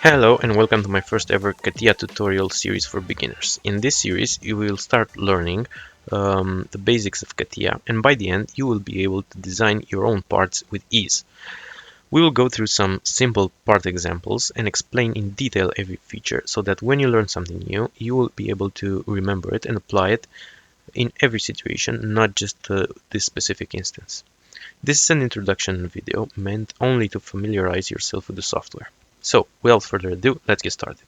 Hello and welcome to my first ever CATIA tutorial series for beginners. In this series you will start learning the basics of CATIA, and by the end you will be able to design your own parts with ease. We will go through some simple part examples and explain in detail every feature so that when you learn something new you will be able to remember it and apply it in every situation, not just this specific instance. This is an introduction video meant only to familiarize yourself with the software. So, without further ado, let's get started.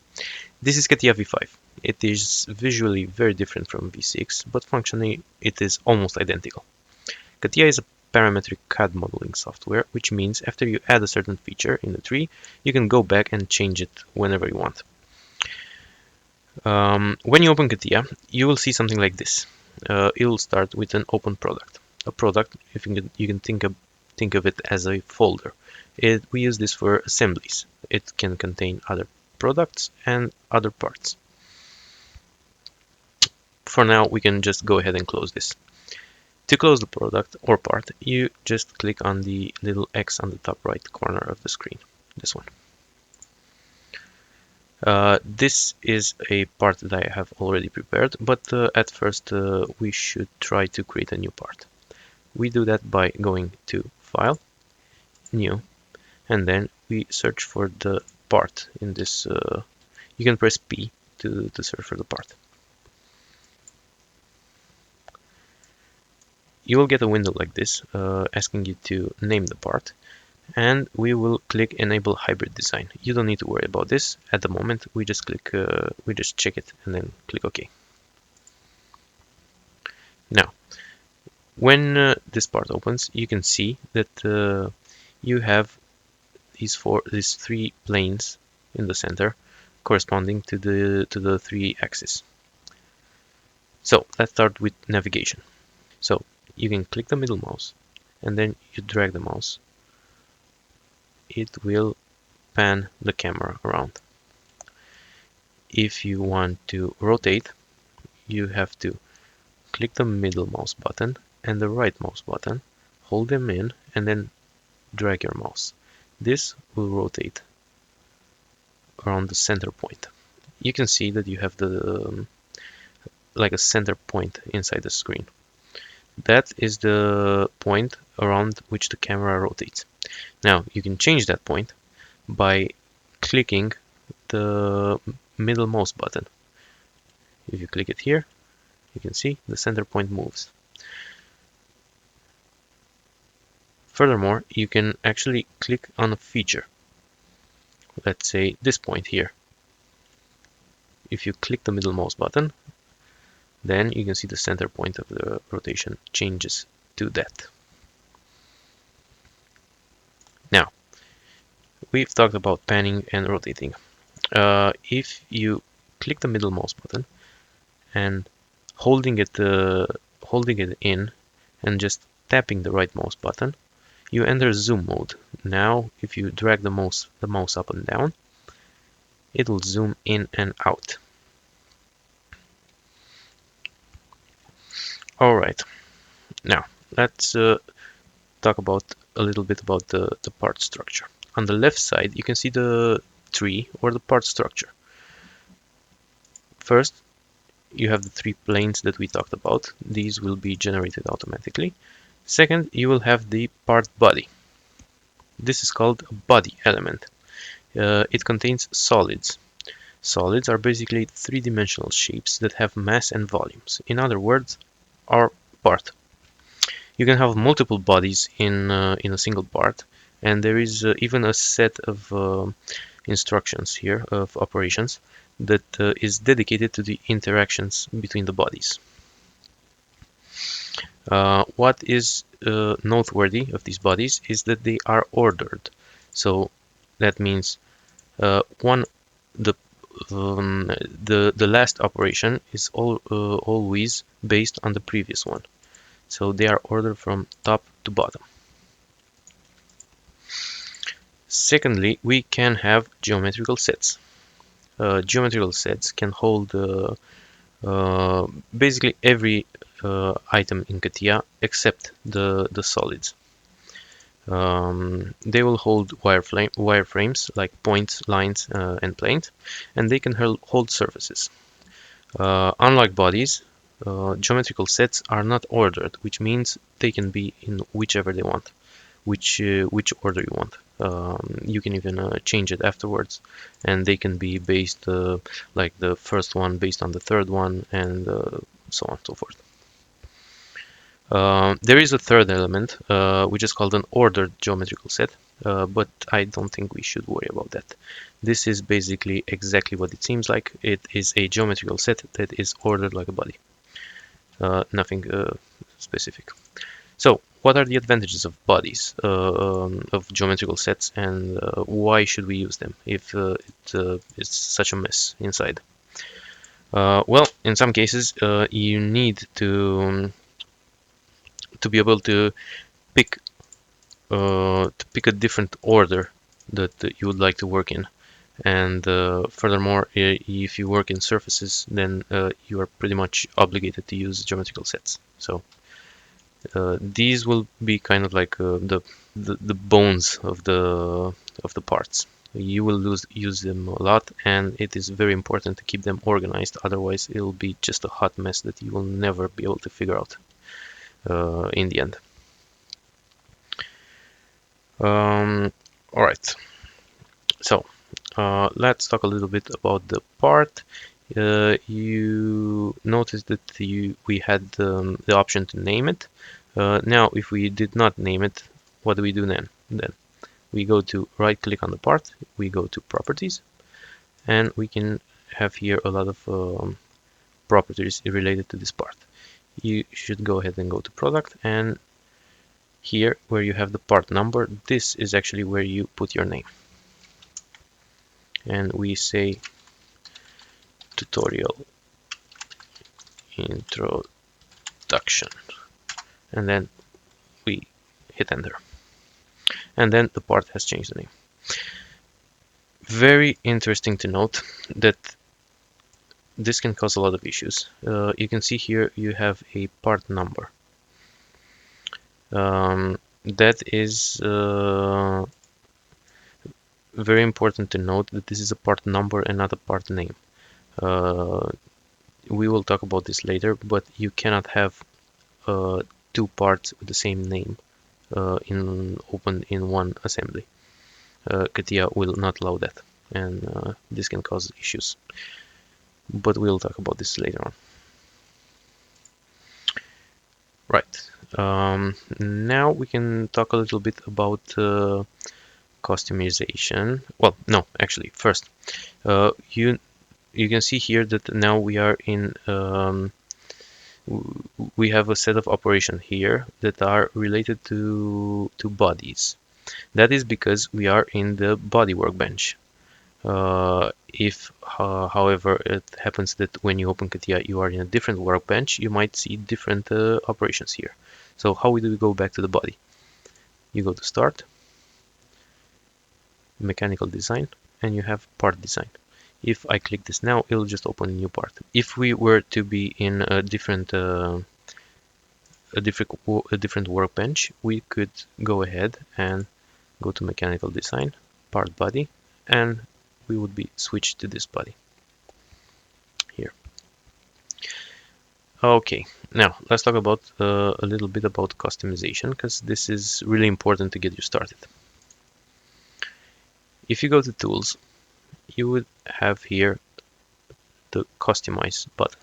This is CATIA V5. It is visually very different from V6, but functionally it is almost identical. CATIA is a parametric CAD modeling software, which means after you add a certain feature in the tree, you can go back and change it whenever you want. When you open CATIA, you will see something like this. It will start with an open product. A product, if you can think of it as a folder. We use this for assemblies. It can contain other products and other parts. For now, we can just go ahead and close this. To close the product or part, you just click on the little X on the top right corner of the screen, this one. This is a part that I have already prepared, but at first we should try to create a new part. We do that by going to File, New, and then we search for the part in this. You can press P to search for the part. You will get a window like this asking you to name the part, and we will click Enable Hybrid Design. You don't need to worry about this at the moment. We just click, we just check it and then click OK. Now, when this part opens, you can see that you have these three planes in the center corresponding to the three axes. So let's start with navigation. So you can click the middle mouse and then you drag the mouse. It will pan the camera around. If you want to rotate, you have to click the middle mouse button and the right mouse button, hold them in, and then drag your mouse. This will rotate around the center point. You can see that you have the like a center point inside the screen. That is the point around which the camera rotates. Now you can change that point by clicking the middle mouse button. If you click it here, you can see the center point moves. Furthermore, you can actually click on a feature. Let's say this point here. If you click the middle mouse button, then you can see the center point of the rotation changes to that. Now, we've talked about panning and rotating. If you click the middle mouse button and holding it in and just tapping the right mouse button, you enter zoom mode. Now, if you drag the mouse up and down, it will zoom in and out. All right. Now, let's talk about a little bit about the part structure. On the left side, you can see the tree or the part structure. First, you have the three planes that we talked about. These will be generated automatically. Second, you will have the part body. This is called a body element. It contains solids. Solids are basically three-dimensional shapes that have mass and volumes. In other words, our part. You can have multiple bodies in a single part, and there is even a set of instructions here of operations that is dedicated to the interactions between the bodies. What is noteworthy of these bodies is that they are ordered. So that means the last operation is always based on the previous one. So they are ordered from top to bottom. Secondly, we can have geometrical sets. Geometrical sets can hold basically every item in CATIA except the solids. They will hold wireframes like points, lines, and planes, and they can hold surfaces. Unlike bodies, geometrical sets are not ordered, which means they can be in whichever they want, which order you want. You can even change it afterwards, and they can be based like the first one based on the third one, and so on and so forth. There is a third element, which is called an ordered geometrical set, but I don't think we should worry about that. This is basically exactly what it seems like. It is a geometrical set that is ordered like a body. Nothing specific. So, what are the advantages of bodies, of geometrical sets, and why should we use them if it's such a mess inside? Well, in some cases, you need to be able to pick a different order that you would like to work in. And furthermore, if you work in surfaces, then you are pretty much obligated to use geometrical sets. So these will be kind of like the bones of the parts. You will use them a lot, and it is very important to keep them organized. Otherwise, it will be just a hot mess that you will never be able to figure out in the end. All right. So let's talk a little bit about the part. You noticed that we had the option to name it. Now, if we did not name it, what do we do then? Then we go to right click on the part, we go to properties, and we can have here a lot of properties related to this part. You should go ahead and go to product, and here where you have the part number, this is actually where you put your name. And we say tutorial introduction, and then we hit enter, and then the part has changed the name. Very interesting to note that this can cause a lot of issues. You can see here you have a part number. That is very important to note that this is a part number and not a part name. We will talk about this later, but you cannot have two parts with the same name opened in one assembly. CATIA will not allow that, and this can cause issues. But we'll talk about this later on. Right. Now we can talk a little bit about customization. Well, no, actually, first, you can see here that now we are in we have a set of operations here that are related to bodies. That is because we are in the body workbench. If, however, it happens that when you open CATIA you are in a different workbench, you might see different operations here. So how do we go back to the body? You go to Start, Mechanical Design, and you have Part Design. If I click this now, it'll just open a new part. If we were to be in a different workbench, we could go ahead and go to Mechanical Design, Part Body, and we would be switched to this body here. Okay, now let's talk about a little bit about customization, because this is really important to get you started. If you go to Tools, you would have here the Customize button.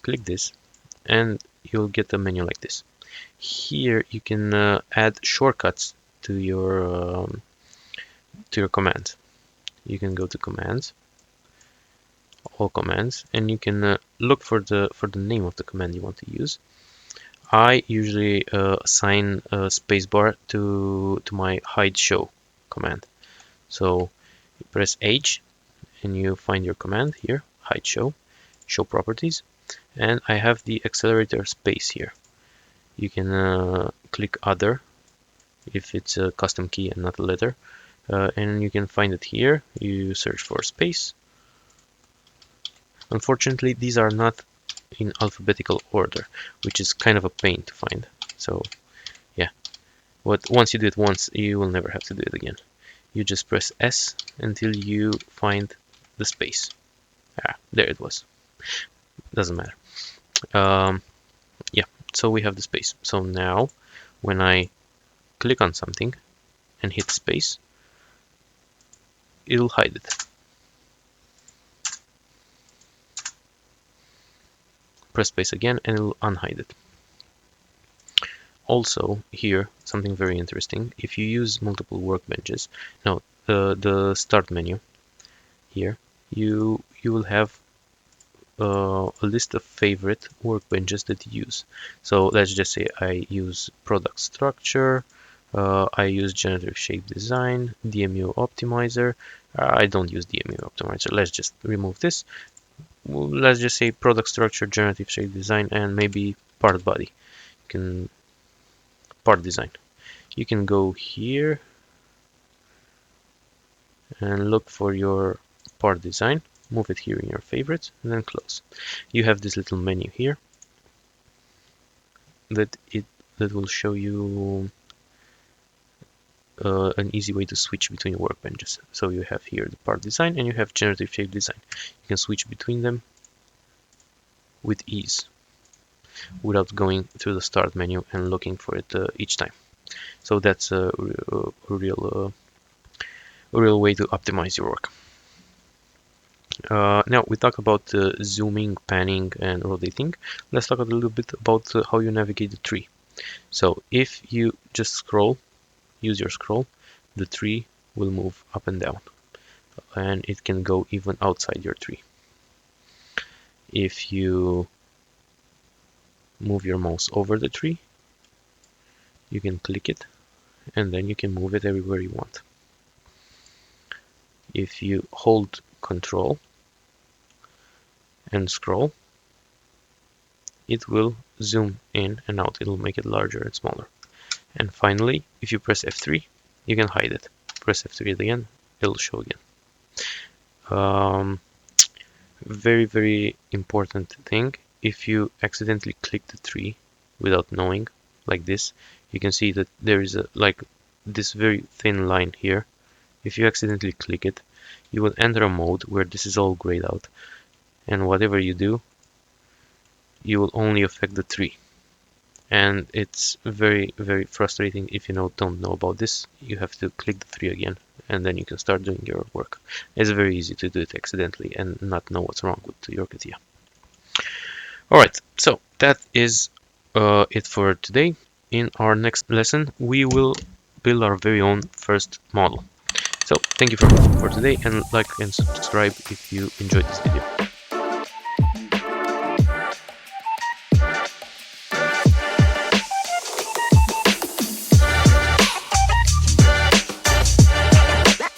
Click this, and you'll get a menu like this. Here you can add shortcuts to your commands. You can go to Commands, All Commands, and you can look for the name of the command you want to use. I usually assign a spacebar to my hide show command. So you press H and you find your command here, hide show properties, and I have the accelerator space here. You can click other if it's a custom key and not a letter, and you can find it here. You search for space. Unfortunately, these are not in alphabetical order, which is kind of a pain to find. So yeah, once you do it once, you will never have to do it again. You just press S until you find the space. There it was. Doesn't matter. Yeah, so we have the space. So now when I click on something and hit space, it'll hide it. Press space again and it'll unhide it. Also here, something very interesting, if you use multiple workbenches, now the start menu here, you will have a list of favorite workbenches that you use. So let's just say I use product structure, I use generative shape design, DMU optimizer. I don't use DMU optimizer. Let's just remove this. Let's just say product structure, generative shape design, and maybe part body. You can part design. You can go here and look for your part design, move it here in your favorites, and then close. You have this little menu here that will show you an easy way to switch between workbenches. So you have here the part design and you have generative shape design. You can switch between them with ease without going through the start menu and looking for it each time. So that's a real way to optimize your work. Now we talk about zooming, panning, and rotating. Let's talk a little bit about how you navigate the tree. So if you just scroll, use your scroll, the tree will move up and down, and it can go even outside your tree. If you move your mouse over the tree, you can click it, and then you can move it everywhere you want. If you hold Control and scroll, it will zoom in and out. It'll make it larger and smaller. And finally, if you press F3, you can hide it. Press F3 again, it'll show again. Very, very important thing. If you accidentally click the tree without knowing, like this, you can see that there is like this very thin line here. If you accidentally click it, you will enter a mode where this is all grayed out, and whatever you do, you will only affect the tree. And it's very, very frustrating if you don't know about this. You have to click the tree again, and then you can start doing your work. It's very easy to do it accidentally and not know what's wrong with your CATIA. Alright, so that is it for today. In our next lesson, we will build our very own first model. So thank you for today, and like and subscribe if you enjoyed this video.